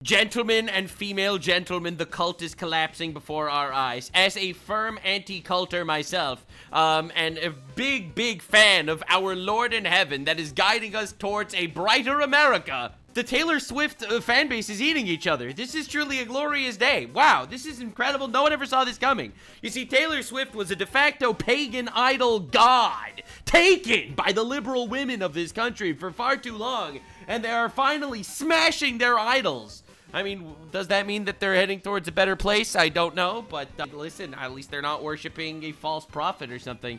Gentlemen and female gentlemen, the cult is collapsing before our eyes. As a firm anti-culter myself, and a big fan of our Lord in heaven that is guiding us towards a brighter America, the Taylor Swift fan base is eating each other. This is truly a glorious day. Wow, this is incredible. No one ever saw this coming. You see, Taylor Swift was a de facto pagan idol god, taken by the liberal women of this country for far too long, and they are finally smashing their idols. I mean, does that mean that they're heading towards a better place? I don't know, but listen, at least they're not worshiping a false prophet or something.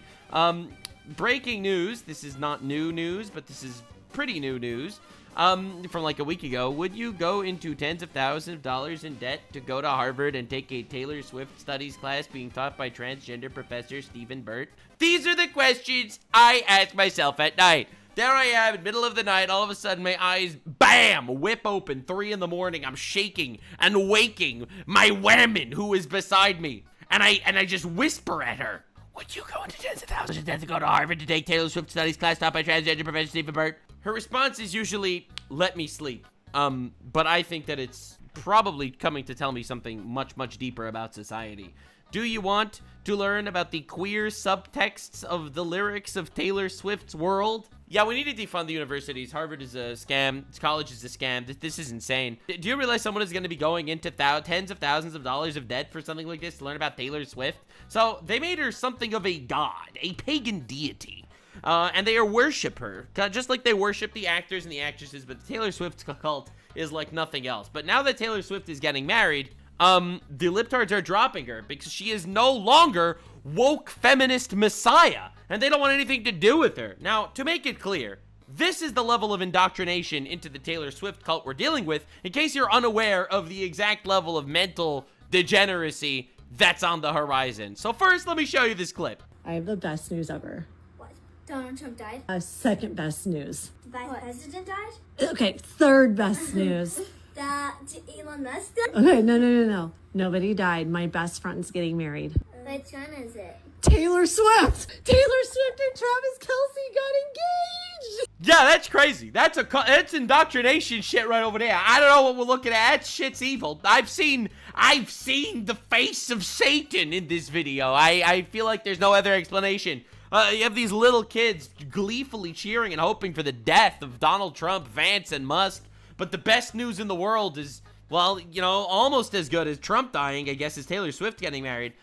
Breaking news. This is not new news, but this is pretty new news. From like a week ago, would you go into tens of thousands of dollars in debt to go to Harvard and take a Taylor Swift studies class being taught by transgender professor Stephen Burt? These are the questions I ask myself at night. There I am in the middle of the night, all of a sudden my eyes, bam, whip open, 3 in the morning, I'm shaking and waking my woman who is beside me, and I just whisper at her, would you go into tens of thousands of debt to go to Harvard to take Taylor Swift studies class taught by transgender professor Stephen Burt? Her response is usually, let me sleep, but I think that it's probably coming to tell me something much deeper about society. Do you want to learn about the queer subtexts of the lyrics of Taylor Swift's world? Yeah, we need to defund the universities. Harvard is a scam. College is a scam. This is insane. Do you realize someone is going to be going into tens of thousands of dollars of debt for something like this to learn about Taylor Swift? So they made her something of a god, a pagan deity. And they worship her, just like they worship the actors and the actresses, but the Taylor Swift cult is like nothing else. But now that Taylor Swift is getting married, the libtards are dropping her because she is no longer woke feminist messiah, and they don't want anything to do with her. Now, to make it clear, this is the level of indoctrination into the Taylor Swift cult we're dealing with, in case you're unaware of the exact level of mental degeneracy that's on the horizon. So first, let me show you this clip. I have the best news ever. What? Donald Trump died? Second best news. The vice president died? Okay, third best news. That Elon Musk died? Okay, no. Nobody died. My best friend's getting married. Which one is it? Taylor Swift! Taylor Swift and Travis Kelce got engaged! Yeah, that's crazy. That's indoctrination shit right over there. I don't know what we're looking at. That shit's evil. I've seen the face of Satan in this video. I feel like there's no other explanation. You have these little kids gleefully cheering and hoping for the death of Donald Trump, Vance, and Musk. But the best news in the world is, well, you know, almost as good as Trump dying, I guess, is Taylor Swift getting married.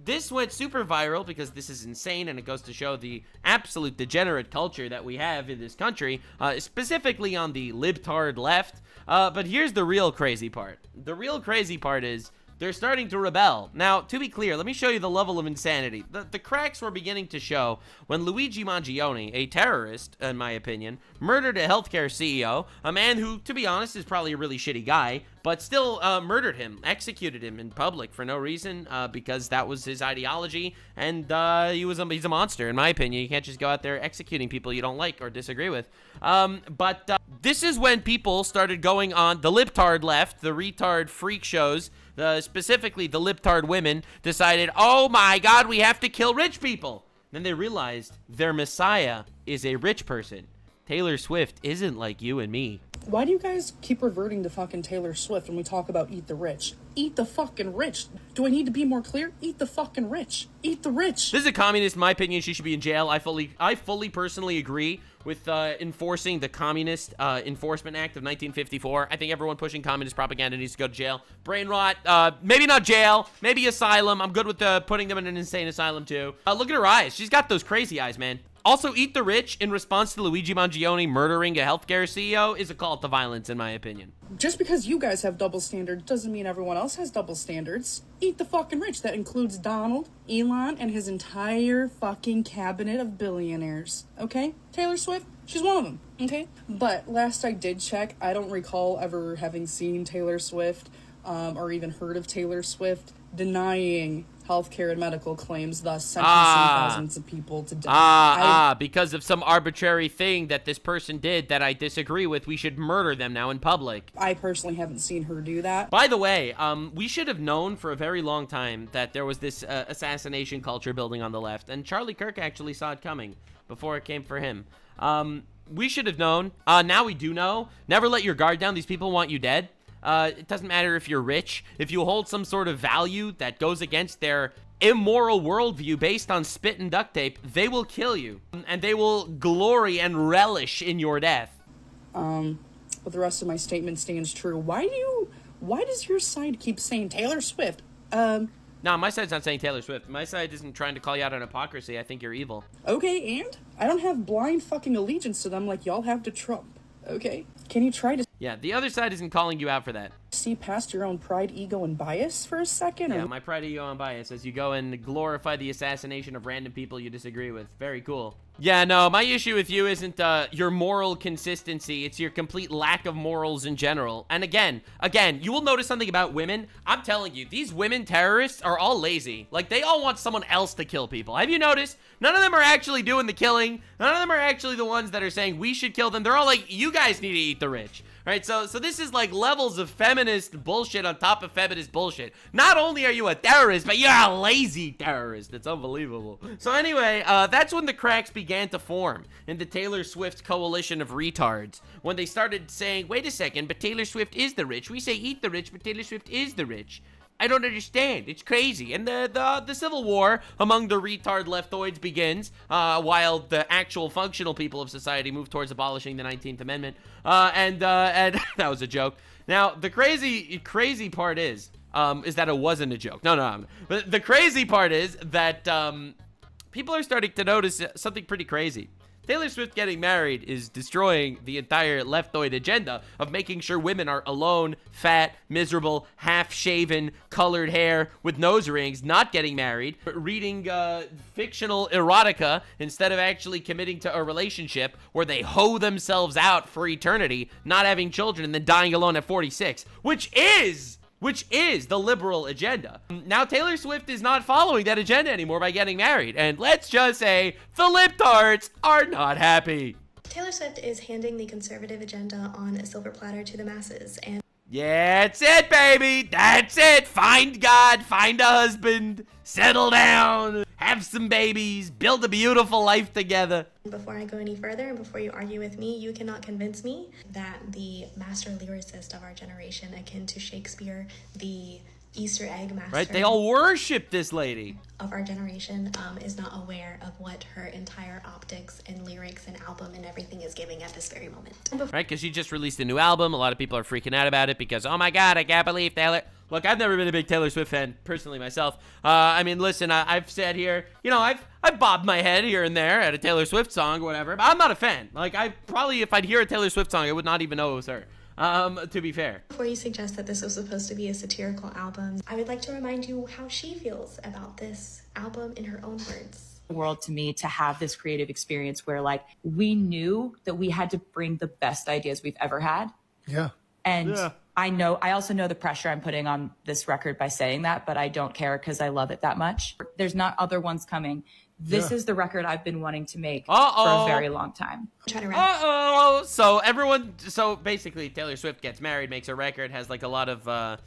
This went super viral because this is insane, and it goes to show the absolute degenerate culture that we have in this country, specifically on the libtard left. But here's the real crazy part. The real crazy part is they're starting to rebel. Now, to be clear, let me show you the level of insanity. The cracks were beginning to show when Luigi Mangione, a terrorist, in my opinion, murdered a healthcare CEO, a man who, to be honest, is probably a really shitty guy, but still murdered him, executed him in public for no reason, because that was his ideology, and he's a monster, in my opinion. You can't just go out there executing people you don't like or disagree with. But this is when people started going on the libtard left, the retard freak shows, specifically the libtard women, decided, oh my god, we have to kill rich people. Then they realized their messiah is a rich person. Taylor Swift isn't like you and me. Why do you guys keep reverting to fucking Taylor Swift when we talk about eat the rich? Eat the fucking rich. Do I need to be more clear? Eat the fucking rich. Eat the rich. This is a communist. In my opinion, she should be in jail. I fully personally agree with enforcing the Communist Enforcement Act of 1954. I think everyone pushing communist propaganda needs to go to jail. Brain rot, maybe not jail, maybe asylum. I'm good with putting them in an insane asylum too. Look at her eyes. She's got those crazy eyes, man. Also, eat the rich in response to Luigi Mangione murdering a healthcare CEO is a call to violence, in my opinion. Just because you guys have double standards doesn't mean everyone else has double standards. Eat the fucking rich. That includes Donald, Elon, and his entire fucking cabinet of billionaires. Okay? Taylor Swift, she's one of them. Okay? But last I did check, I don't recall ever having seen Taylor Swift, or even heard of Taylor Swift denying healthcare and medical claims, thus sentencing thousands of people to death. Because of some arbitrary thing that this person did that I disagree with, we should murder them now in public. I personally haven't seen her do that. By the way, we should have known for a very long time that there was this assassination culture building on the left, and Charlie Kirk actually saw it coming before it came for him. We should have known. Now we do know. Never let your guard down. These people want you dead. It doesn't matter if you're rich. If you hold some sort of value that goes against their immoral worldview based on spit and duct tape, they will kill you. And they will glory and relish in your death. But the rest of my statement stands true. Why does your side keep saying Taylor Swift? No, my side's not saying Taylor Swift. My side isn't trying to call you out on hypocrisy. I think you're evil. Okay, and? I don't have blind fucking allegiance to them like y'all have to Trump. Okay? Can you try to Yeah, the other side isn't calling you out for that. see past your own pride, ego, and bias for a second? Yeah, my pride, ego, and bias as you go and glorify the assassination of random people you disagree with. Very cool. Yeah, no, my issue with you isn't your moral consistency. It's your complete lack of morals in general. And again, you will notice something about women. I'm telling you, these women terrorists are all lazy. Like, they all want someone else to kill people. Have you noticed? None of them are actually doing the killing. None of them are actually the ones that are saying we should kill them. They're all like, you guys need to eat the rich. Right, so this is like levels of feminist bullshit on top of feminist bullshit. Not only are you a terrorist, but you're a lazy terrorist. It's unbelievable. So anyway, that's when the cracks began to form in the Taylor Swift coalition of retards. When they started saying, wait a second, but Taylor Swift is the rich. We say eat the rich, but Taylor Swift is the rich. I don't understand. It's crazy. And the civil war among the retard leftoids begins while the actual functional people of society move towards abolishing the 19th Amendment. And that was a joke. Now, the crazy part is that it wasn't a joke. No. But the crazy part is that people are starting to notice something pretty crazy. Taylor Swift getting married is destroying the entire leftoid agenda of making sure women are alone, fat, miserable, half-shaven, colored hair with nose rings, not getting married, reading fictional erotica instead of actually committing to a relationship where they hoe themselves out for eternity, not having children, and then dying alone at 46, which is the liberal agenda. Now, Taylor Swift is not following that agenda anymore by getting married. And let's just say the libtards are not happy. Taylor Swift is handing the conservative agenda on a silver platter to the masses, and Yeah, that's it, baby. That's it. Find God, find a husband, settle down, have some babies, build a beautiful life together. before I go any further and before you argue with me, you cannot convince me that the master lyricist of our generation, akin to Shakespeare, the Easter egg master Right? They all worship this lady. of our generation, is not aware of what her entire optics and lyrics and album and everything is giving at this very moment. Right? Because she just released a new album. A lot of people are freaking out about it because, oh my God, I can't believe Taylor. Look, I've never been a big Taylor Swift fan, personally, myself. I mean, listen, I've said here, you know, I've bobbed my head here and there at a Taylor Swift song or whatever, but I'm not a fan. Like, I probably, if I'd hear a Taylor Swift song, I would not even know it was her. To be fair. Before you suggest that this was supposed to be a satirical album, I would like to remind you how she feels about this album in her own words. World to me to have this creative experience where like we knew that we had to bring the best ideas we've ever had. Yeah. And I also know the pressure I'm putting on this record by saying that, but I don't care because I love it that much. There's not other ones coming. This is the record I've been wanting to make for a very long time. I'm trying to wrap. So basically Taylor Swift gets married, makes a record, has like a lot of,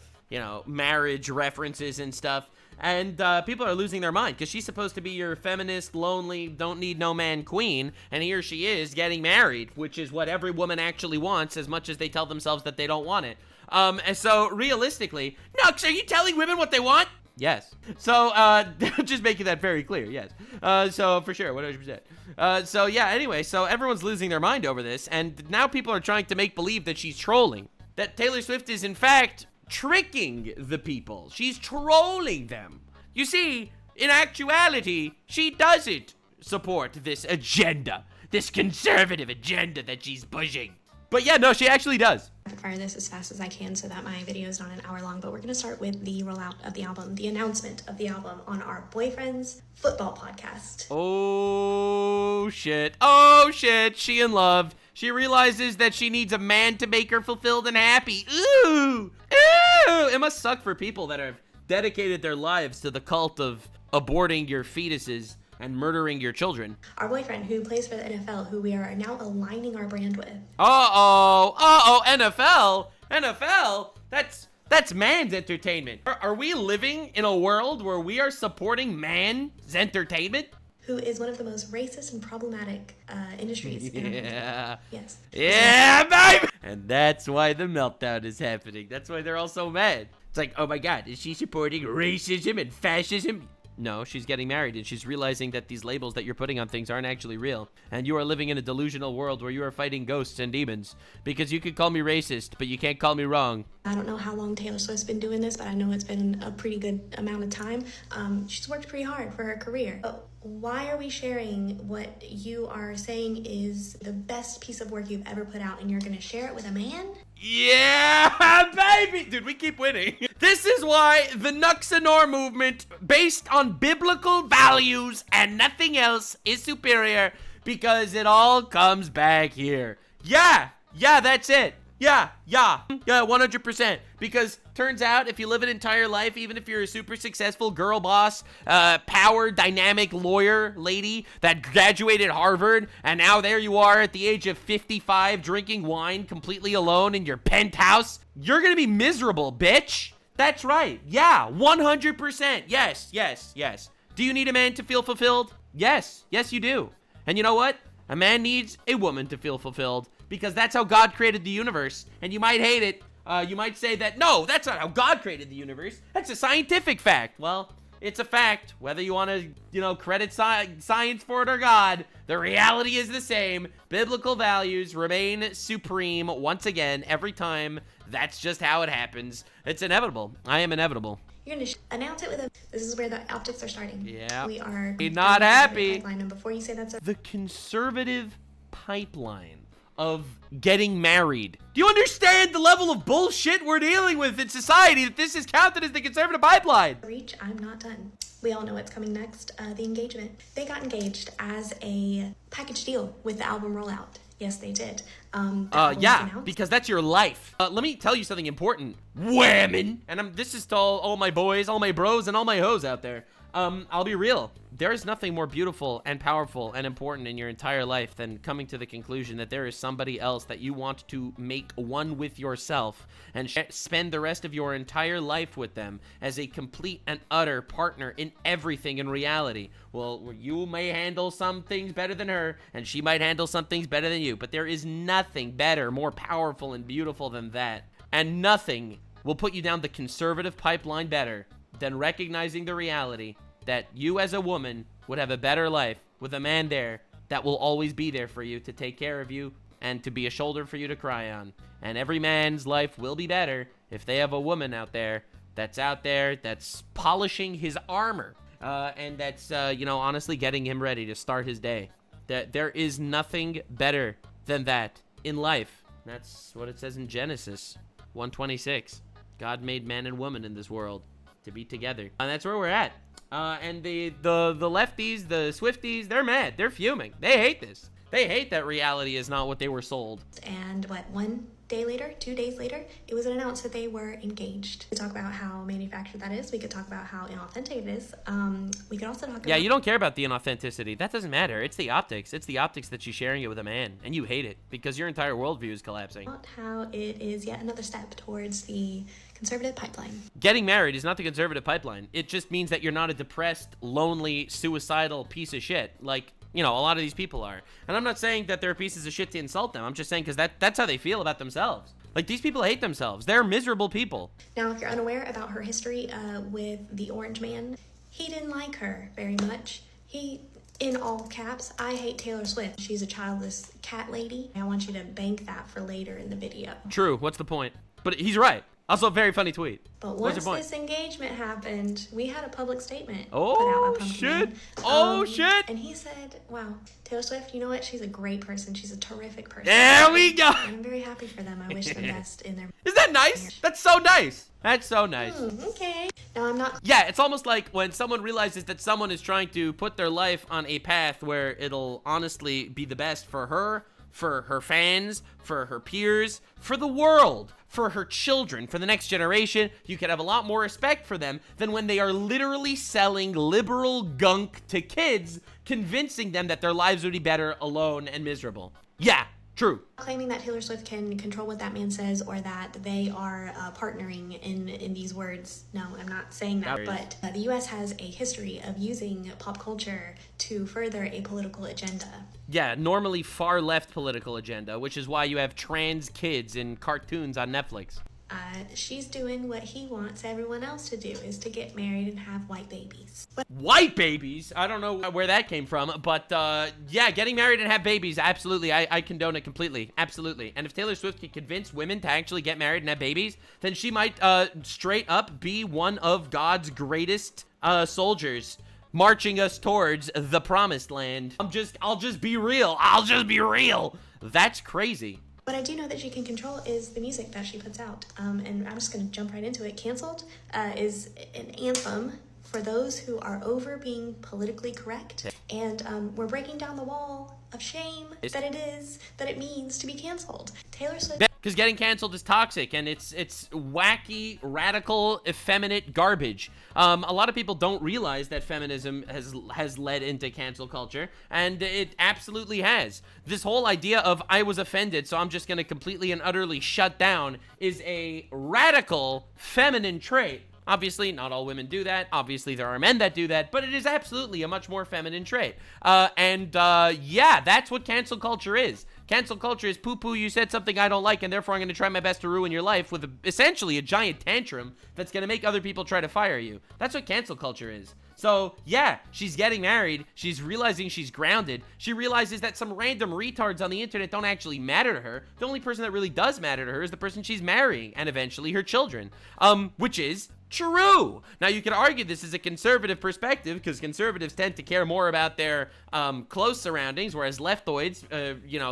marriage references and stuff. And people are losing their mind because she's supposed to be your feminist, lonely, don't need no man queen. And here she is getting married, which is what every woman actually wants as much as they tell themselves that they don't want it. And so realistically, Nux, are you telling women what they want? Yes. So, just making that very clear, yes. So, for sure, 100%. So, yeah, anyway, so everyone's losing their mind over this, and now people are trying to make believe that she's trolling. That Taylor Swift is, in fact, tricking the people. She's trolling them. You see, in actuality, she doesn't support this agenda, this conservative agenda that she's pushing. But yeah, no, she actually does. Fire this as fast as I can so that my video is not an hour long, but we're going to start with the rollout of the album, the announcement of the album on our Boyfriend's Football podcast. Oh shit, she in love. She realizes that she needs a man to make her fulfilled and happy. Ooh, it must suck for people that have dedicated their lives to the cult of aborting your fetuses and murdering your children. Our boyfriend, who plays for the NFL, who we are now aligning our brand with. NFL, that's man's entertainment. Are we living in a world where we are supporting man's entertainment? Who is one of the most racist and problematic industries. Yeah. Yes. Yeah, baby! And that's why the meltdown is happening. That's why they're all so mad. It's like, oh my god, is she supporting racism and fascism? No, she's getting married and she's realizing that these labels that you're putting on things aren't actually real. And you are living in a delusional world where you are fighting ghosts and demons. Because you could call me racist, but you can't call me wrong. I don't know how long Taylor Swift's been doing this, but I know it's been a pretty good amount of time. She's worked pretty hard for her career. But why are we sharing what you are saying is the best piece of work you've ever put out and you're gonna share it with a man? Yeah, baby! Dude, we keep winning. This is why the Nuxanor movement, based on biblical values and nothing else, is superior, because it all comes back here. Yeah, that's it. Yeah, 100%. Because turns out if you live an entire life, even if you're a super successful girl boss, power dynamic lawyer lady that graduated Harvard, and now there you are at the age of 55 drinking wine completely alone in your penthouse, you're gonna be miserable, bitch. That's right. Yeah, 100%. Yes. Do you need a man to feel fulfilled? Yes, you do. And you know what? A man needs a woman to feel fulfilled, because that's how God created the universe. And you might hate it. You might say that, no, that's not how God created the universe. That's a scientific fact. Well, it's a fact. Whether you want to, credit science for it or God, the reality is the same. Biblical values remain supreme once again every time. That's just how it happens. It's inevitable. I am inevitable. You're gonna announce it with a, this is where the optics are starting. Yeah. We are not happy. And before you say that's the conservative pipeline of getting married. Do you understand the level of bullshit we're dealing with in society that this is counted as the conservative pipeline? Reach, I'm not done. We all know what's coming next, the engagement. They got engaged as a package deal with the album rollout. Yes, they did. Yeah, because that's your life. Let me tell you something important, women. And this is to all my boys, all my bros, and all my hoes out there. I'll be real. There is nothing more beautiful and powerful and important in your entire life than coming to the conclusion that there is somebody else that you want to make one with yourself and spend the rest of your entire life with them as a complete and utter partner in everything in reality. Well, you may handle some things better than her, and she might handle some things better than you, but there is nothing better, more powerful and beautiful than that. And nothing will put you down the conservative pipeline better than recognizing the reality that you as a woman would have a better life with a man there that will always be there for you to take care of you and to be a shoulder for you to cry on. And every man's life will be better if they have a woman out there that's polishing his armor and that's, honestly getting him ready to start his day. That there is nothing better than that in life. That's what it says in Genesis 1:26. God made man and woman in this world to be together, and that's where we're at. And the lefties, the Swifties, they're mad. They're fuming. They hate this. They hate that reality is not what they were sold. And 1 day later, 2 days later, it was announced that they were engaged. We could talk about how manufactured that is. We could talk about how inauthentic it is. We could also talk about... Yeah, you don't care about the inauthenticity. That doesn't matter. It's the optics. It's the optics that she's sharing it with a man, and you hate it because your entire worldview is collapsing. How it is yet another step towards the conservative pipeline. Getting married is not the conservative pipeline. It just means that you're not a depressed, lonely, suicidal piece of shit. Like, a lot of these people are. And I'm not saying that they're pieces of shit to insult them. I'm just saying because that's how they feel about themselves. Like, these people hate themselves. They're miserable people. Now, if you're unaware about her history with the Orange Man, he didn't like her very much. He, in all caps, I hate Taylor Swift. She's a childless cat lady. I want you to bank that for later in the video. True. What's the point? But he's right. Also, a very funny tweet. But once this engagement happened, we had a public statement put out Oh, by Pumpkin shit. Man. Oh, shit. And he said, wow, Taylor Swift, you know what? She's a great person. She's a terrific person. There we go. And I'm very happy for them. I wish them best in their... Isn't that nice? That's so nice. That's so nice. Okay. Now, I'm not... Yeah, it's almost like when someone realizes that someone is trying to put their life on a path where it'll honestly be the best for her, for her fans, for her peers, for the world, for her children, for the next generation. You can have a lot more respect for them than when they are literally selling liberal gunk to kids, convincing them that their lives would be better alone and miserable. Yeah, True. Claiming that Taylor Swift can control what that man says or that they are partnering in these words. No, I'm not saying that. But the U.S. has a history of using pop culture to further a political agenda. Yeah, normally far left political agenda, which is why you have trans kids in cartoons on Netflix. She's doing what he wants everyone else to do, is to get married and have white babies. White babies? I don't know where that came from, but yeah, getting married and have babies, absolutely. I condone it completely. Absolutely. And if Taylor Swift can convince women to actually get married and have babies, then she might straight up be one of God's greatest soldiers, marching us towards the promised land. I'll just be real. I'll just be real. That's crazy. What I do know that she can control is the music that she puts out. And I'm just going to jump right into it. Canceled is an anthem for those who are over being politically correct. And we're breaking down the wall of shame that it means to be canceled. Taylor Swift... Because getting canceled is toxic, and it's wacky, radical, effeminate garbage. A lot of people don't realize that feminism has led into cancel culture, and it absolutely has. This whole idea of I was offended, so I'm just going to completely and utterly shut down is a radical feminine trait. Obviously, not all women do that. Obviously, there are men that do that, but it is absolutely a much more feminine trait. Yeah, that's what cancel culture is. Cancel culture is poo-poo, you said something I don't like, and therefore I'm going to try my best to ruin your life with essentially a giant tantrum that's going to make other people try to fire you. That's what cancel culture is. So, yeah, she's getting married. She's realizing she's grounded. She realizes that some random retards on the internet don't actually matter to her. The only person that really does matter to her is the person she's marrying, and eventually her children. Which is true. Now, you can argue this is a conservative perspective, because conservatives tend to care more about their close surroundings, whereas leftoids,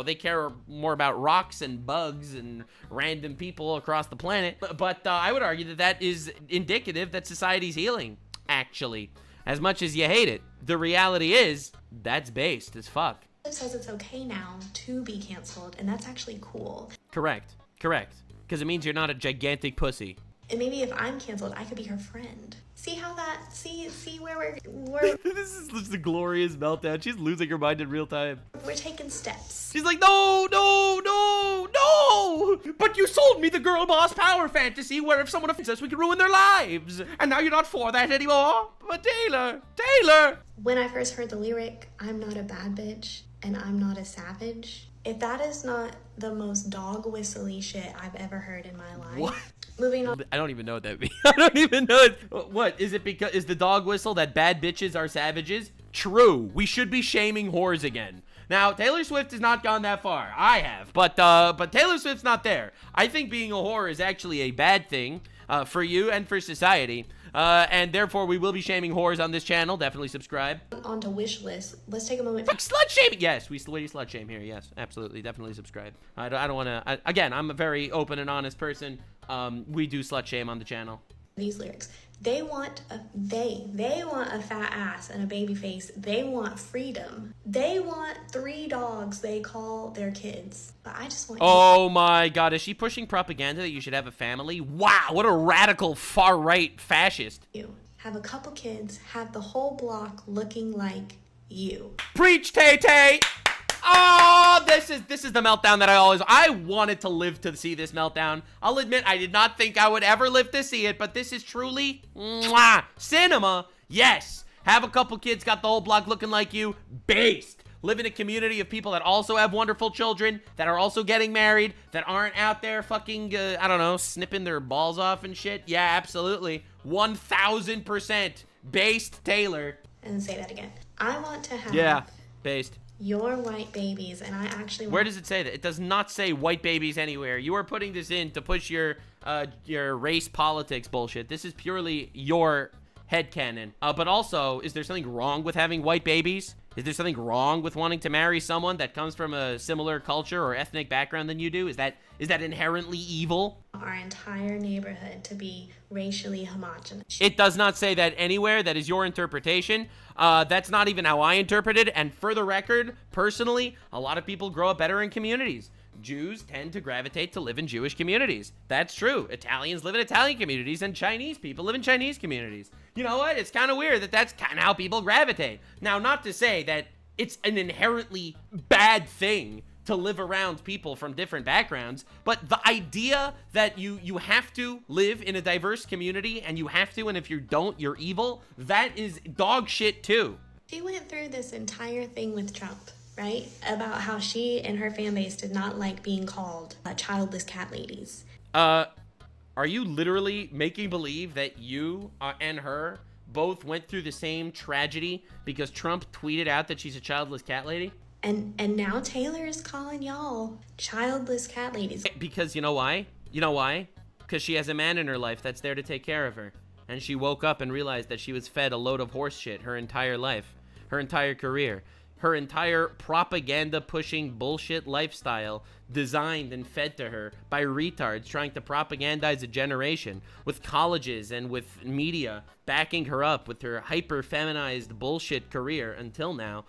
they care more about rocks and bugs and random people across the planet. But I would argue that that is indicative that society's healing, actually. As much as you hate it, the reality is that's based as fuck. It says it's okay now to be canceled, and that's actually cool. Correct. Because it means you're not a gigantic pussy. And maybe if I'm canceled, I could be her friend. See how that, see where we're This is just a glorious meltdown. She's losing her mind in real time. we're taking steps. She's like, no! But you sold me the girl boss power fantasy where if someone offends us, we can ruin their lives. And now you're not for that anymore. But Taylor! When I first heard the lyric, I'm not a bad bitch and I'm not a savage, if that is not the most dog whistly shit I've ever heard in my life. What? Moving on. I don't even know what that means. I don't even know it. What? Is it because, is the dog whistle that bad bitches are savages? True. We should be shaming whores again. Now, Taylor Swift has not gone that far. I have. But Taylor Swift's not there. I think being a whore is actually a bad thing for you and for society. And therefore, we will be shaming whores on this channel. Definitely subscribe. On to wish list. Let's take a moment. Fuck slut shaming! Yes, we slut shame here. Yes, absolutely. Definitely subscribe. I don't want to... Again, I'm a very open and honest person. We do slut shame on the channel. These lyrics. They want a fat ass and a baby face. They want freedom. They want 3 dogs they call their kids. But I just want Oh my god, is she pushing propaganda that you should have a family? Wow, what a radical far-right fascist. you. Have a couple kids, have the whole block looking like you. Preach, Tay-Tay! Oh, this is the meltdown that I wanted to live to see this meltdown. I'll admit I did not think I would ever live to see it, but this is truly mwah, cinema. Yes, have a couple kids, got the whole block looking like you. Based. Live in a community of people that also have wonderful children, that are also getting married, that aren't out there fucking, I don't know, snipping their balls off and shit. Yeah, absolutely. 1000% based Taylor. And say that again. I want to have based. your white babies, and I actually want... Where does it say that? It does not say white babies anywhere. You are putting this in to push your race politics bullshit. This is purely your headcanon. But also, is there something wrong with having white babies? Is there something wrong with wanting to marry someone that comes from a similar culture or ethnic background than you do? Is that inherently evil? Our entire neighborhood to be racially homogenous. It does not say that anywhere. That is your interpretation. That's not even how I interpret it. And for the record, personally, a lot of people grow up better in communities. Jews tend to gravitate to live in Jewish communities. That's true. Italians live in Italian communities, and Chinese people live in Chinese communities. You know what? It's kind of weird that that's kind of how people gravitate. Now, not to say that it's an inherently bad thing to live around people from different backgrounds, but the idea that you have to live in a diverse community and you have to, and if you don't, you're evil, that is dog shit too. She went through this entire thing with Trump, right? About how she and her fan base did not like being called childless cat ladies. Are you literally making believe that you and her both went through the same tragedy because Trump tweeted out that she's a childless cat lady? And now Taylor is calling y'all childless cat ladies. Because you know why? You know why? Because she has a man in her life that's there to take care of her. And she woke up and realized that she was fed a load of horse shit her entire life, her entire career. Her entire propaganda-pushing bullshit lifestyle designed and fed to her by retards trying to propagandize a generation, with colleges and with media backing her up with her hyper-feminized bullshit career until now.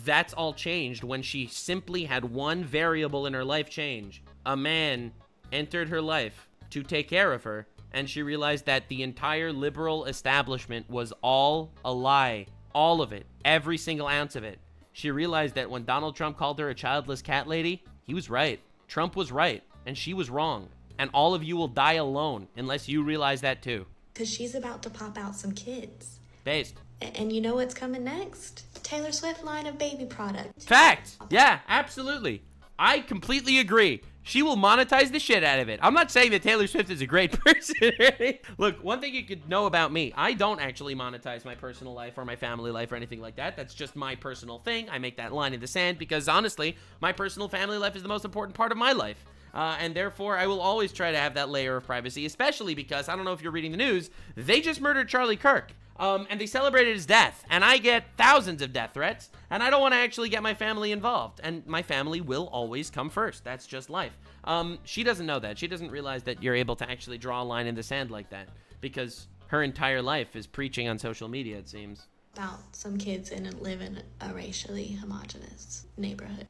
That's all changed when she simply had one variable in her life change. A man entered her life to take care of her, and she realized that the entire liberal establishment was all a lie. All of it. Every single ounce of it. She realized that when Donald Trump called her a childless cat lady, he was right. Trump was right, and she was wrong. And all of you will die alone unless you realize that too. Because she's about to pop out some kids. Based. And you know what's coming next? Taylor Swift line of baby product. Fact! Yeah, absolutely. I completely agree. She will monetize the shit out of it. I'm not saying that Taylor Swift is a great person. Look, one thing you could know about me, I don't actually monetize my personal life or my family life or anything like that. That's just my personal thing. I make that line in the sand because honestly, my personal family life is the most important part of my life. And therefore, I will always try to have that layer of privacy, especially because, I don't know if you're reading the news, they just murdered Charlie Kirk. And they celebrated his death, and I get thousands of death threats, and I don't want to actually get my family involved, and my family will always come first. That's just life. She doesn't know that. She doesn't realize that you're able to actually draw a line in the sand like that, because her entire life is preaching on social media, it seems. About some kids live in a racially homogenous neighborhood.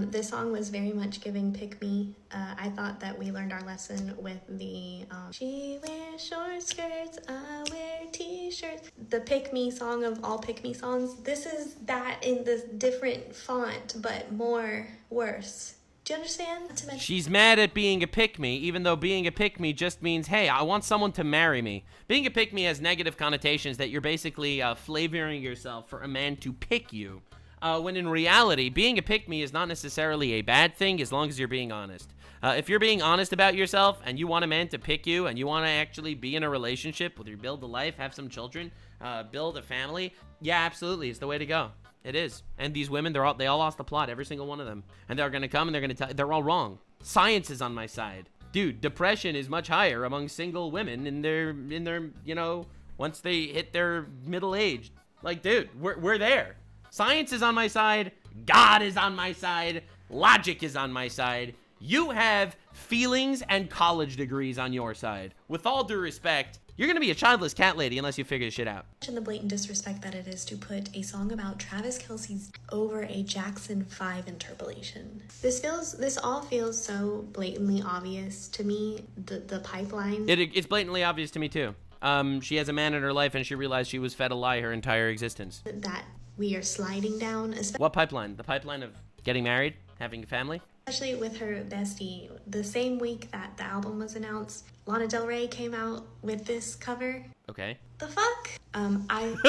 This song was very much giving pick me. I thought that we learned our lesson with the she wears short skirts, I wear t-shirts. The pick me song of all pick me songs. This is that in this different font, but more worse. Do you understand? She's mad at being a pick-me, even though being a pick-me just means, hey, I want someone to marry me. Being a pick-me has negative connotations that you're basically flavoring yourself for a man to pick you. When in reality, being a pick-me is not necessarily a bad thing as long as you're being honest. If you're being honest about yourself and you want a man to pick you and you want to actually be in a relationship, whether you build a life, have some children, build a family, yeah, absolutely, it's the way to go. It is. And these women, they all lost the plot, every single one of them. And they're going to come and they're going to tell, they're all wrong. Science is on my side. Dude, depression is much higher among single women in their, you know, once they hit their middle age. Like, dude, we're there. Science is on my side. God is on my side. Logic is on my side. You have feelings and college degrees on your side. With all due respect, you're gonna be a childless cat lady unless you figure this shit out. And the blatant disrespect that it is to put a song about Travis Kelce's over a Jackson 5 interpolation. This all feels so blatantly obvious to me. The pipeline. It's blatantly obvious to me too. She has a man in her life and she realized she was fed a lie her entire existence. That we are sliding down. What pipeline? The pipeline of getting married, having a family? Especially with her bestie. The same week that the album was announced, Lana Del Rey came out with this cover. Okay. The fuck?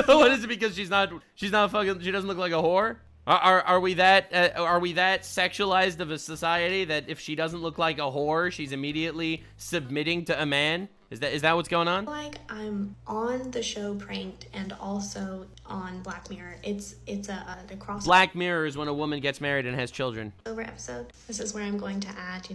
What is it? Because she's not fucking. She doesn't look like a whore. Are we that sexualized of a society that if she doesn't look like a whore, she's immediately submitting to a man? Is that what's going on? Like I'm on the show Pranked and also on Black Mirror. It's a crossover. Black Mirror is when a woman gets married and has children. Episode. This is where I'm going to add,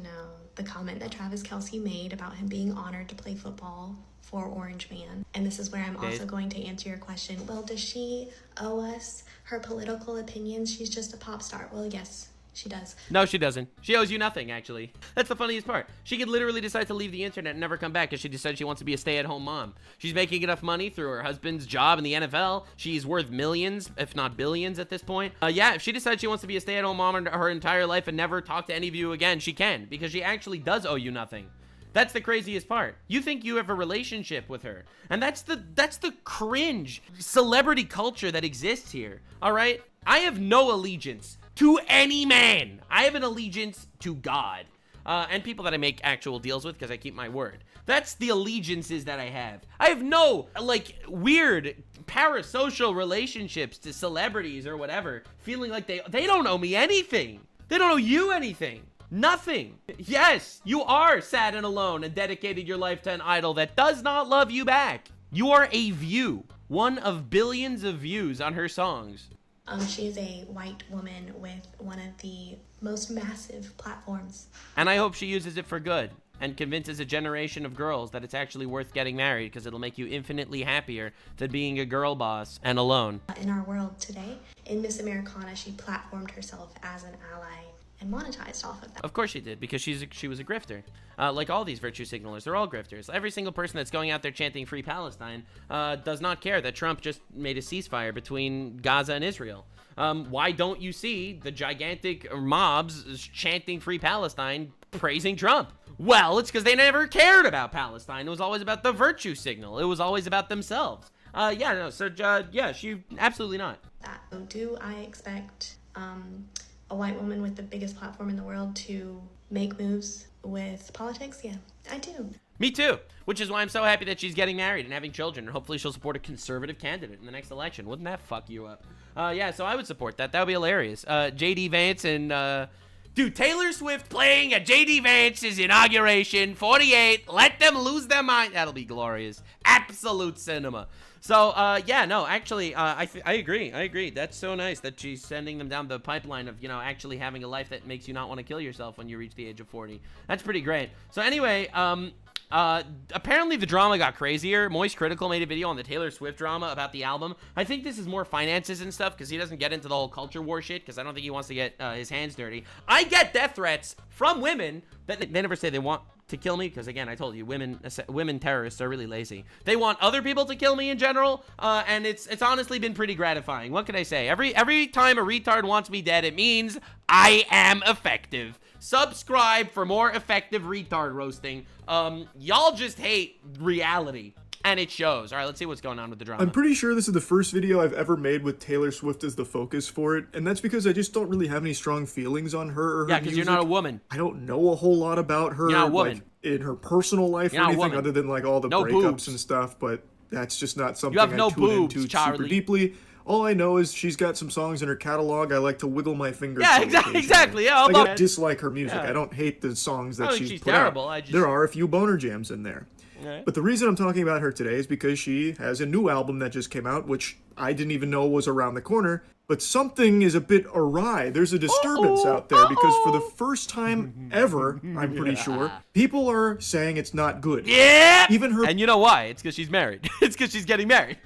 the comment that Travis Kelce made about him being honored to play football for Orange Man. And this is where I'm also going to answer your question. Well, does she owe us her political opinions? She's just a pop star. Well, yes. She does. No, she doesn't. She owes you nothing, actually. That's the funniest part. She could literally decide to leave the internet and never come back because she decided she wants to be a stay-at-home mom. She's making enough money through her husband's job in the NFL. She's worth millions, if not billions at this point. Yeah, if she decides she wants to be a stay-at-home mom her entire life and never talk to any of you again, she can, because she actually does owe you nothing. That's the craziest part. You think you have a relationship with her. And that's the cringe celebrity culture that exists here. All right? I have no allegiance to any man. I have an allegiance to God. And people that I make actual deals with because I keep my word. That's the allegiances that I have. I have no, like, weird parasocial relationships to celebrities or whatever, feeling like they don't owe me anything. They don't owe you anything. Nothing. Yes, you are sad and alone and dedicated your life to an idol that does not love you back. You are a view. One of billions of views on her songs. She is a white woman with one of the most massive platforms. And I hope she uses it for good and convinces a generation of girls that it's actually worth getting married because it'll make you infinitely happier than being a girl boss and alone. In our world today, in Miss Americana, she platformed herself as an ally and monetized off of that. Of course she did, because she was a grifter. Like all these virtue signalers, they're all grifters. Every single person that's going out there chanting Free Palestine does not care that Trump just made a ceasefire between Gaza and Israel. Why don't you see the gigantic mobs chanting Free Palestine, praising Trump? Well, it's because they never cared about Palestine. It was always about the virtue signal. It was always about themselves. Yeah, she absolutely not. Do I expect a white woman with the biggest platform in the world to make moves with politics? Yeah, I do. Me too, which is why I'm so happy that she's getting married and having children, and hopefully she'll support a conservative candidate in the next election. Wouldn't that fuck you up? Yeah, so I would support that. That would be hilarious. JD Vance and, dude, Taylor Swift playing at JD Vance's inauguration, 48, let them lose their mind. That'll be glorious. Absolute cinema. So, yeah, no, actually, I agree. That's so nice that she's sending them down the pipeline of, you know, actually having a life that makes you not want to kill yourself when you reach the age of 40. That's pretty great. So anyway, apparently the drama got crazier. Moist Critical made a video on the Taylor Swift drama about the album. I think this is more finances and stuff because he doesn't get into the whole culture war shit because I don't think he wants to get his hands dirty. I get death threats from women that they never say they want to kill me because, again, I told you, women terrorists are really lazy. They want other people to kill me in general, and it's honestly been pretty gratifying. What can I say? Every time a retard wants me dead, it means I am effective. Subscribe for more effective retard roasting. Y'all just hate reality, and it shows. All right, let's see what's going on with the drama. I'm pretty sure this is the first video I've ever made with Taylor Swift as the focus for it, and that's because I just don't really have any strong feelings on her or her Yeah, because you're not a woman. I don't know a whole lot about her. You're not a woman. Like, in her personal life You're or not a anything woman. other than like all the No breakups boobs. and stuff, but that's just not something have I no tune boobs, into Charlie. super deeply. All I know is she's got some songs in her catalog I like to wiggle my fingers. Yeah, to occasionally. exactly. Yeah, Like, I about don't dislike her music. Yeah. I don't hate the songs I that don't think she's she's put terrible. out. I just- There are a few boner jams in there. Right. But the reason I'm talking about her today is because she has a new album that just came out, which I didn't even know was around the corner. But something is a bit awry. There's a disturbance out there because for the first time ever, I'm pretty sure, people are saying it's not good. Yeah. Even her. And you know why? It's because she's married. It's because she's getting married.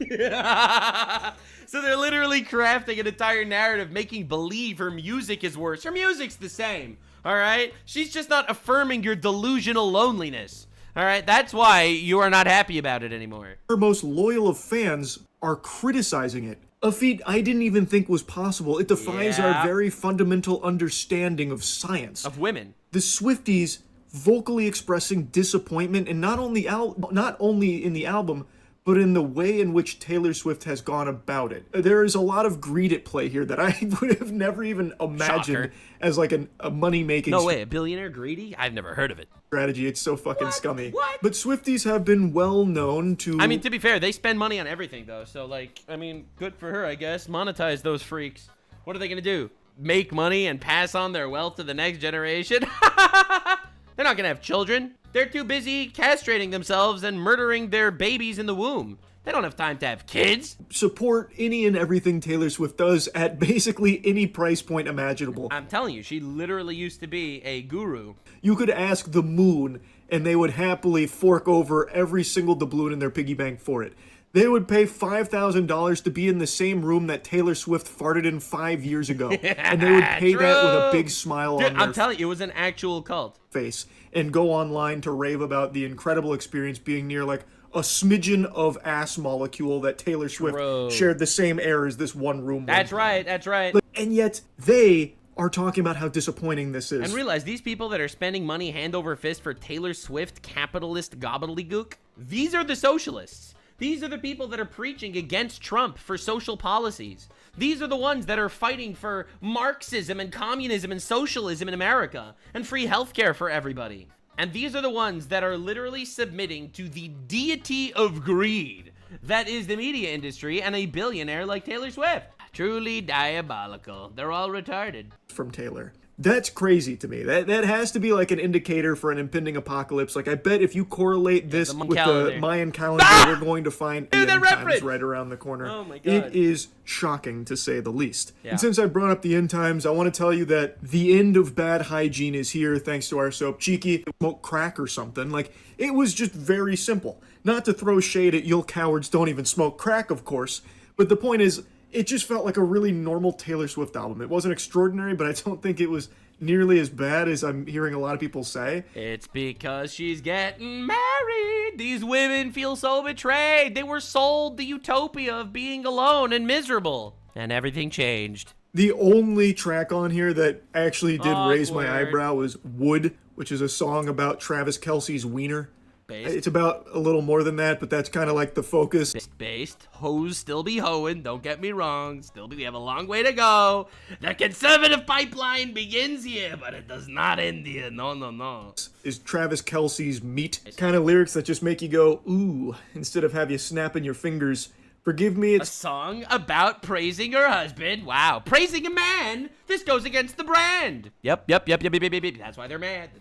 So they're literally crafting an entire narrative, making believe her music is worse. Her music's the same. All right. She's just not affirming your delusional loneliness. All right. That's why you are not happy about it anymore. Her most loyal of fans are criticizing it. A feat I didn't even think was possible. It defies Yeah. our very fundamental understanding of science. Of women. The Swifties vocally expressing disappointment, and not only in the album, but in the way in which Taylor Swift has gone about it. There is a lot of greed at play here that I would have never even imagined Shocker. as like a money-making No way. A billionaire greedy? I've never heard of it. strategy. It's so fucking What? scummy. What? But Swifties have been well known to... I mean, to be fair, they spend money on everything, though. So, like, I mean, good for her, I guess. Monetize those freaks. What are they going to do? Make money and pass on their wealth to the next generation? They're not going to have children. They're too busy castrating themselves and murdering their babies in the womb. They don't have time to have kids. support any and everything Taylor Swift does at basically any price point imaginable. I'm telling you, she literally used to be a guru. You could ask the moon, and they would happily fork over every single doubloon in their piggy bank for it. They would pay $5,000 to be in the same room that Taylor Swift farted in 5 years ago. And they would pay that with a big smile Dude, on their I'm telling you, it was an actual cult. face and go online to rave about the incredible experience being near like a smidgen of ass molecule that Taylor Swift Bro. shared the same air as this one room. That's one time. right, that's right. And yet they are talking about how disappointing this is. And realize these people that are spending money hand over fist for Taylor Swift capitalist gobbledygook, these are the socialists. These are the people that are preaching against Trump for social policies. These are the ones that are fighting for Marxism and communism and socialism in America and free healthcare for everybody. And these are the ones that are literally submitting to the deity of greed that is the media industry and a billionaire like Taylor Swift. Truly diabolical. They're all retarded. From Taylor. That's crazy to me. That has to be like an indicator for an impending apocalypse. Like, I bet if you correlate this with the Mayan calendar, we're going to find end times right around the corner. Oh my God. It is shocking, to say the least. Yeah. And since I brought up the end times, I want to tell you that the end of bad hygiene is here, thanks to our soap. Cheeky, smoke crack or something. Like, it was just very simple. Not to throw shade at you'll cowards don't even smoke crack, of course. But the point is, it just felt like a really normal Taylor Swift album. It wasn't extraordinary, but I don't think it was nearly as bad as I'm hearing a lot of people say. It's because she's getting married. These women feel so betrayed. They were sold the utopia of being alone and miserable. And everything changed. The only track on here that actually did raise my eyebrow was Wood, which is a song about Travis Kelce's wiener. Based. It's about a little more than that, but that's kind of like the focus. Based. Hoes still be hoeing, don't get me wrong. We have a long way to go. The conservative pipeline begins here, but it does not end here. No, no, no. Is Travis Kelce's meat. Kind of lyrics that just make you go, ooh, instead of have you snapping your fingers. Forgive me, it's a song about praising her husband. Wow. Praising a man. This goes against the brand. Yep. That's why they're mad.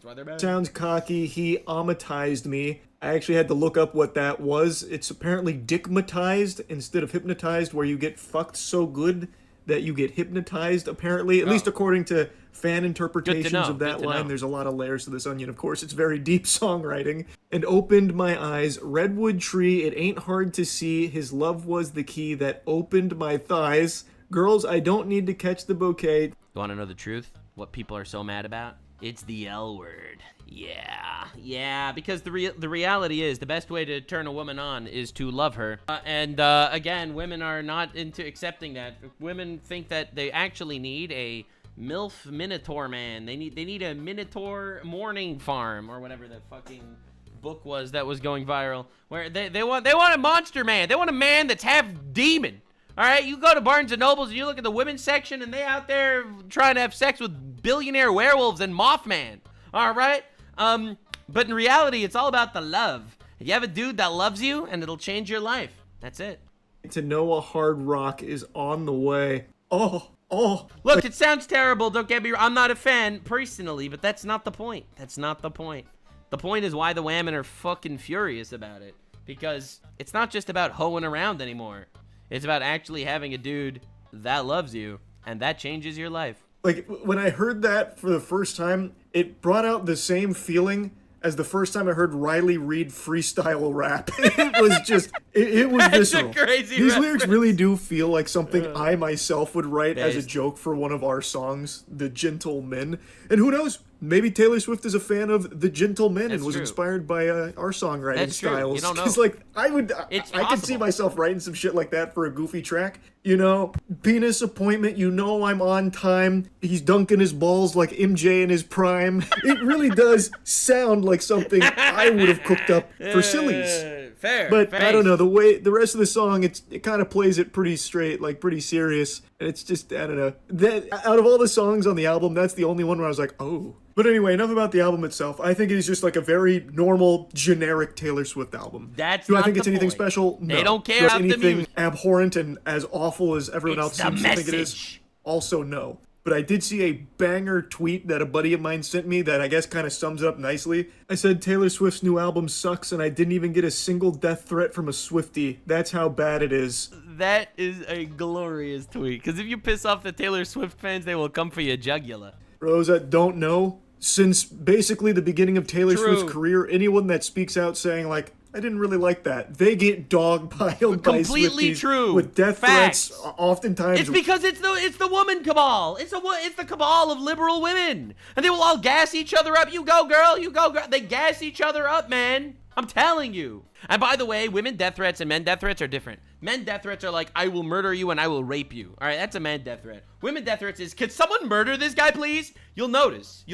Sounds cocky. He amatized me. I actually had to look up what that was. It's apparently dickmatized instead of hypnotized, where you get fucked so good that you get hypnotized, apparently. At least according to fan interpretations of that line. There's a lot of layers to this onion, of course. It's very deep songwriting. And opened my eyes. Redwood tree, it ain't hard to see. His love was the key that opened my thighs. Girls, I don't need to catch the bouquet. You want to know the truth? What people are so mad about? It's the L word. Yeah, because the reality is the best way to turn a woman on is to love her. Again, women are not into accepting that. Women think that they actually need a MILF Minotaur man. They need a Minotaur morning farm or whatever the fucking book was that was going viral. Where they want a monster man. They want a man that's half demon. All right, you go to Barnes and Nobles and you look at the women's section and they out there trying to have sex with billionaire werewolves and Mothman. All right? But in reality, it's all about the love. You have a dude that loves you and it'll change your life. That's it. To know a hard rock is on the way. Oh. Look, it sounds terrible. Don't get me wrong. I'm not a fan personally, but that's not the point. The point is why the women are fucking furious about it. Because it's not just about hoeing around anymore. It's about actually having a dude that loves you, and that changes your life. Like, when I heard that for the first time, it brought out the same feeling as the first time I heard Riley Reid freestyle rap. It was just, it was visceral. That's a crazy These reference. Lyrics really do feel like something I myself would write as a joke for one of our songs, The Gentlemen. And who knows, maybe Taylor Swift is a fan of The Gentlemen and was inspired by our songwriting styles. You don't know. Because, like, I could see myself writing some shit like that for a goofy track. You know, penis appointment, you know I'm on time. He's dunking his balls like MJ in his prime. It really does sound like something I would have cooked up for sillies. Fair. But I don't know, the way the rest of the song, it kind of plays it pretty straight, like pretty serious. And it's just, I don't know. That out of all the songs on the album, that's the only one where I was like, oh. But anyway, enough about the album itself. I think it is just like a very normal, generic Taylor Swift album. Do I think it's anything special? No. They don't care about the anything music. Abhorrent and as awful as everyone else seems to think it is? Also, no. But I did see a banger tweet that a buddy of mine sent me that I guess kind of sums it up nicely. I said, Taylor Swift's new album sucks and I didn't even get a single death threat from a Swiftie. That's how bad it is. That is a glorious tweet. Because if you piss off the Taylor Swift fans, they will come for your jugular. For those that don't know, since basically the beginning of Taylor Swift's career, anyone that speaks out saying, like, I didn't really like that, they get dogpiled by completely Swifties true with death threats. Oftentimes, it's because it's the woman cabal. It's the cabal of liberal women, and they will all gas each other up. You go, girl. You go, girl. They gas each other up, man. I'm telling you. And by the way, women death threats and men death threats are different. Men death threats are like, I will murder you and I will rape you. All right, that's a man death threat. Women death threats is, could someone murder this guy, please? You'll notice.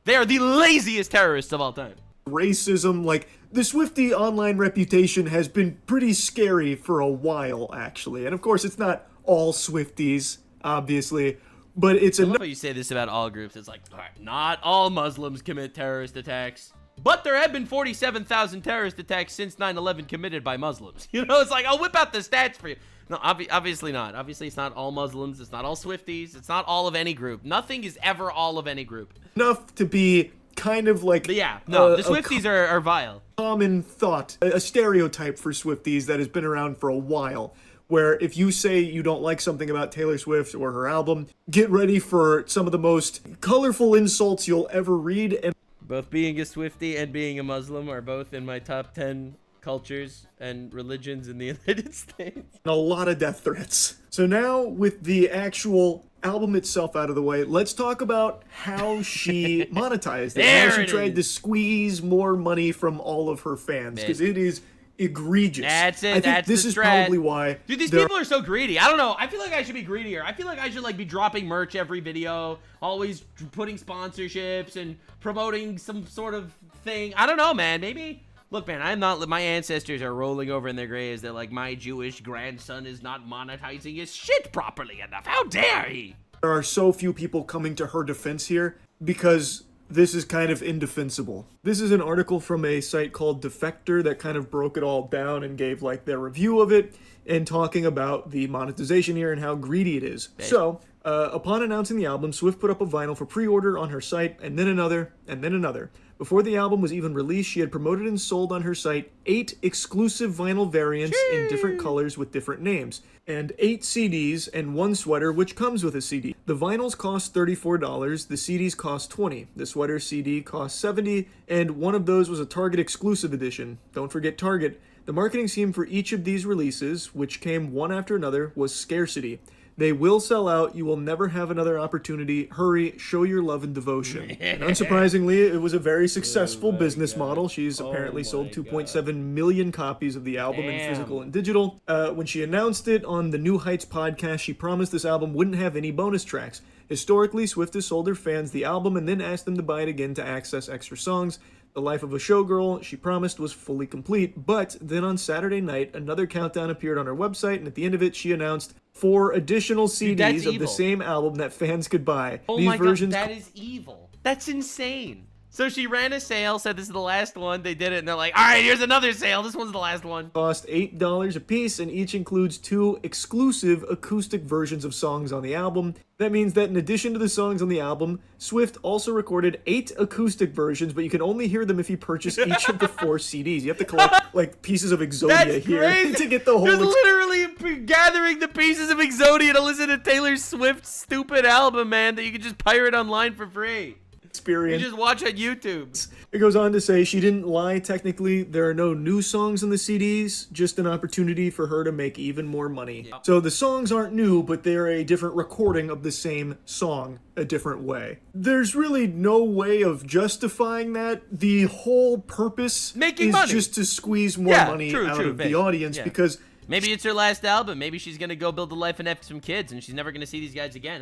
They are the laziest terrorists of all time. Racism, like, The Swiftie online reputation has been pretty scary for a while, actually. And of course, it's not all Swifties, obviously, but it's I love how you say this about all groups. It's like, all right, not all Muslims commit terrorist attacks, but there have been 47,000 terrorist attacks since 9/11 committed by Muslims. You know, it's like, I'll whip out the stats for you. No, obviously not. Obviously, it's not all Muslims. It's not all Swifties. It's not all of any group. Nothing is ever all of any group. enough to be kind of like... But yeah, no, the Swifties are vile. Common thought, a stereotype for Swifties that has been around for a while, where if you say you don't like something about Taylor Swift or her album, get ready for some of the most colorful insults you'll ever read. And Both being a Swiftie and being a Muslim are both in my top 10 cultures and religions in the United States. a lot of death threats. So now, with the actual album itself out of the way, let's talk about how she monetized it. How she tried to squeeze more money from all of her fans, because it is egregious. That's it. I think this is probably why. Dude, these people are so greedy. I don't know. I feel like I should be greedier. I feel like I should like be dropping merch every video, always putting sponsorships and promoting some sort of thing. I don't know, man. Maybe. Look, man, I'm not. My ancestors are rolling over in their graves. They're like, my Jewish grandson is not monetizing his shit properly enough. How dare he? There are so few people coming to her defense here because this is kind of indefensible. This is an article from a site called Defector that kind of broke it all down and gave like their review of it and talking about the monetization here and how greedy it is. So, upon announcing the album, Swift put up a vinyl for pre-order on her site, and then another, and then another. Before the album was even released, she had promoted and sold on her site 8 exclusive vinyl variants in different colors with different names, and 8 CDs and 1 sweater which comes with a CD. The vinyls cost $34, the CDs cost $20, the sweater CD cost $70, and one of those was a Target exclusive edition. Don't forget Target. The marketing scheme for each of these releases, which came one after another, was scarcity. They will sell out. You will never have another opportunity. Hurry, show your love and devotion. And unsurprisingly, it was a very successful business model. She's apparently sold 2.7 million copies of the album in physical and digital. When she announced it on the New Heights podcast, she promised this album wouldn't have any bonus tracks. Historically, Swift has sold her fans the album and then asked them to buy it again to access extra songs. The Life of a Showgirl, she promised, was fully complete, but then on Saturday night, another countdown appeared on her website, and at the end of it, she announced 4 additional CDs of the same album that fans could buy. Oh my god, that is evil. That's insane. So she ran a sale, said this is the last one, they did it, and they're like, alright, here's another sale, this one's the last one. Cost $8 a piece, and each includes 2 exclusive acoustic versions of songs on the album. That means that in addition to the songs on the album, Swift also recorded 8 acoustic versions, but you can only hear them if you purchase each of the 4 CDs. You have to collect, like, pieces of Exodia here to get the whole... There's literally gathering the pieces of Exodia to listen to Taylor Swift's stupid album, man, that you can just pirate online for free. Experience. You just watch on YouTube. It goes on to say she didn't lie. Technically, there are no new songs on the CDs, just an opportunity for her to make even more money. Yep. So the songs aren't new, but they're a different recording of the same song a different way. There's really no way of justifying that. The whole purpose is just to squeeze more money out of the audience because... Maybe it's her last album. Maybe she's gonna go build a life and have some kids, and she's never gonna see these guys again.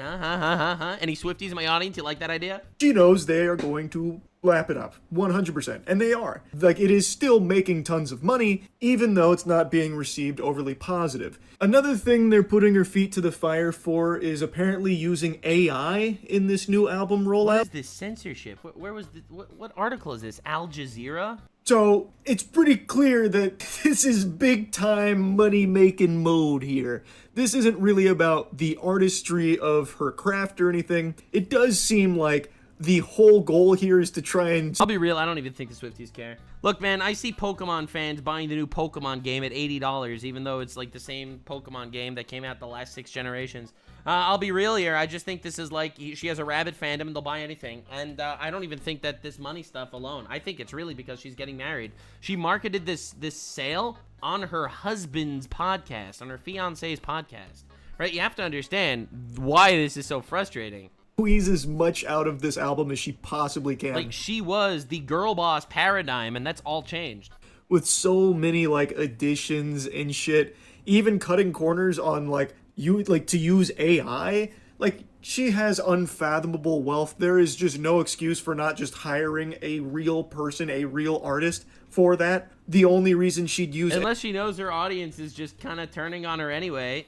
Any Swifties in my audience? You like that idea? She knows they are going to lap it up, 100%, and they are. Like, it is still making tons of money, even though it's not being received overly positive. Another thing they're putting her feet to the fire for is apparently using AI in this new album rollout. What is this censorship? Where was the, what article is this? Al Jazeera? So, it's pretty clear that this is big-time money-making mode here. This isn't really about the artistry of her craft or anything. It does seem like the whole goal here is to try and... I'll be real, I don't even think the Swifties care. Look, man, I see Pokemon fans buying the new Pokemon game at $80, even though it's like the same Pokemon game that came out the last 6 generations. I'll be real here, I just think this is like, she has a rabid fandom and they'll buy anything. And I don't even think that this money stuff alone. I think it's really because she's getting married. She marketed this sale on her husband's podcast, on her fiance's podcast. Right? You have to understand why this is so frustrating. Squeeze as much out of this album as she possibly can. Like, she was the girl boss paradigm, and that's all changed. With so many, like, additions and shit, even cutting corners on, like, to use AI, like, she has unfathomable wealth. There is just no excuse for not just hiring a real person, a real artist, for that. The only reason she'd use Unless she knows her audience is just kind of turning on her anyway,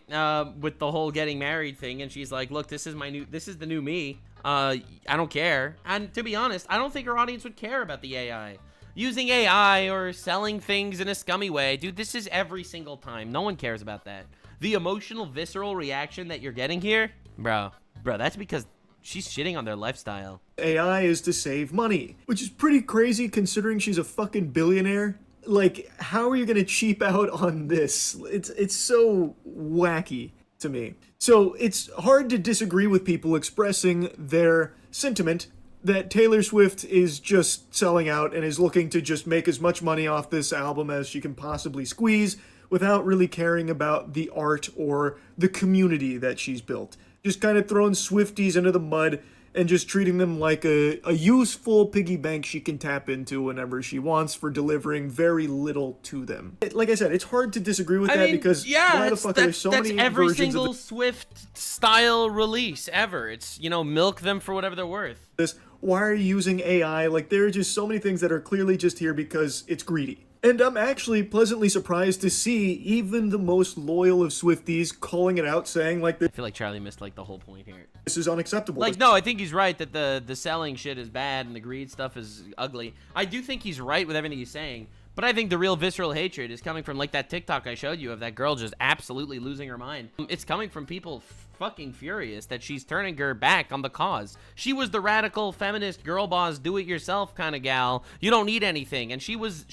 with the whole getting married thing, and she's like, look, this is the new me. I don't care. And to be honest, I don't think her audience would care about the AI. Using AI or selling things in a scummy way, dude, this is every single time. No one cares about that. The emotional, visceral reaction that you're getting here, bro, that's because she's shitting on their lifestyle. AI is to save money, which is pretty crazy considering she's a fucking billionaire. Like, how are you gonna cheap out on this? It's so wacky to me. So it's hard to disagree with people expressing their sentiment that Taylor Swift is just selling out and is looking to just make as much money off this album as she can possibly squeeze without really caring about the art or the community that she's built. Just kind of throwing Swifties into the mud and just treating them like a useful piggy bank she can tap into whenever she wants for delivering very little to them. Like I said, it's hard to disagree with that because why the fuck are there so many every versions single of Swift style release ever. It's, you know, milk them for whatever they're worth. this? Why are you using AI? Like, there are just so many things that are clearly just here because it's greedy. And I'm actually pleasantly surprised to see even the most loyal of Swifties calling it out, saying like I feel like Charlie missed like the whole point here. this is unacceptable. Like, no, I think he's right that the selling shit is bad and the greed stuff is ugly. I do think he's right with everything he's saying, but I think the real visceral hatred is coming from like that TikTok I showed you of that girl just absolutely losing her mind. It's coming from people fucking furious that she's turning her back on the cause. She was the radical feminist girl boss, do it yourself kind of gal. You don't need anything, and she was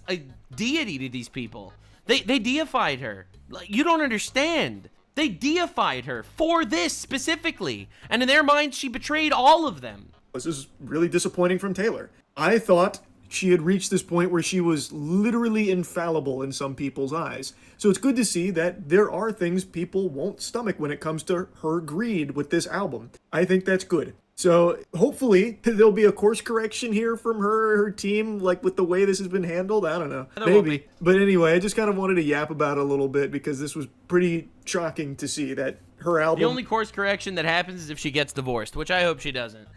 a deity to these people. They deified her. Like, you don't understand. They deified her for this specifically, and in their minds, she betrayed all of them. This is really disappointing from Taylor. I thought she had reached this point where she was literally infallible in some people's eyes. So it's good to see that there are things people won't stomach when it comes to her greed with this album. I think that's good. So hopefully there'll be a course correction here from her team, like with the way this has been handled. I don't know. Maybe. But anyway, I just kind of wanted to yap about it a little bit because this was pretty shocking to see that her album... The only course correction that happens is if she gets divorced, which I hope she doesn't.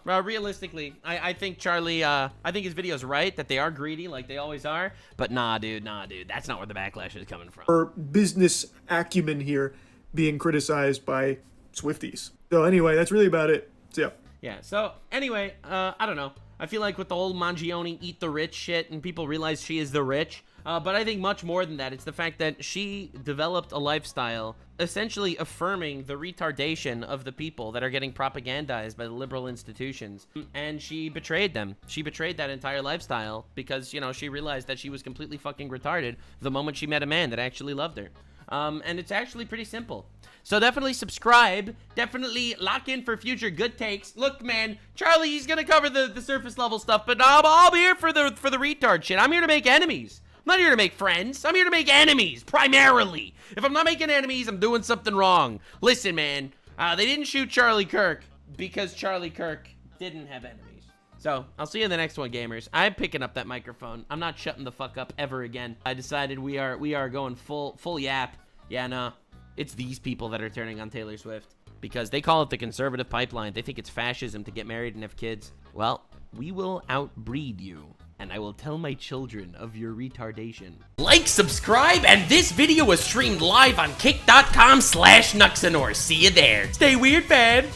Realistically, I think Charlie, I think his video's right that they are greedy like they always are, but nah, dude, that's not where the backlash is coming from. Her business acumen here being criticized by Swifties. So anyway, that's really about it. So so anyway, I don't know. I feel like with the whole Mangione eat the rich shit and people realize she is the rich, but I think much more than that. It's the fact that she developed a lifestyle essentially affirming the retardation of the people that are getting propagandized by the liberal institutions. And she betrayed them. She betrayed that entire lifestyle because, you know, she realized that she was completely fucking retarded the moment she met a man that actually loved her. And it's actually pretty simple. So definitely subscribe. Definitely lock in for future good takes. Look, man, Charlie, he's gonna cover the surface level stuff, but I'll be here for the retard shit. I'm here to make enemies. I'm not here to make friends. I'm here to make enemies, primarily. If I'm not making enemies, I'm doing something wrong. Listen, man, they didn't shoot Charlie Kirk because Charlie Kirk didn't have enemies. So, I'll see you in the next one, gamers. I'm picking up that microphone. I'm not shutting the fuck up ever again. I decided we are going full yap. Yeah, no. It's these people that are turning on Taylor Swift because they call it the conservative pipeline. They think it's fascism to get married and have kids. Well, we will outbreed you, and I will tell my children of your retardation. Like, subscribe, and this video was streamed live on kick.com/Nuxanor. See you there. Stay weird, fam.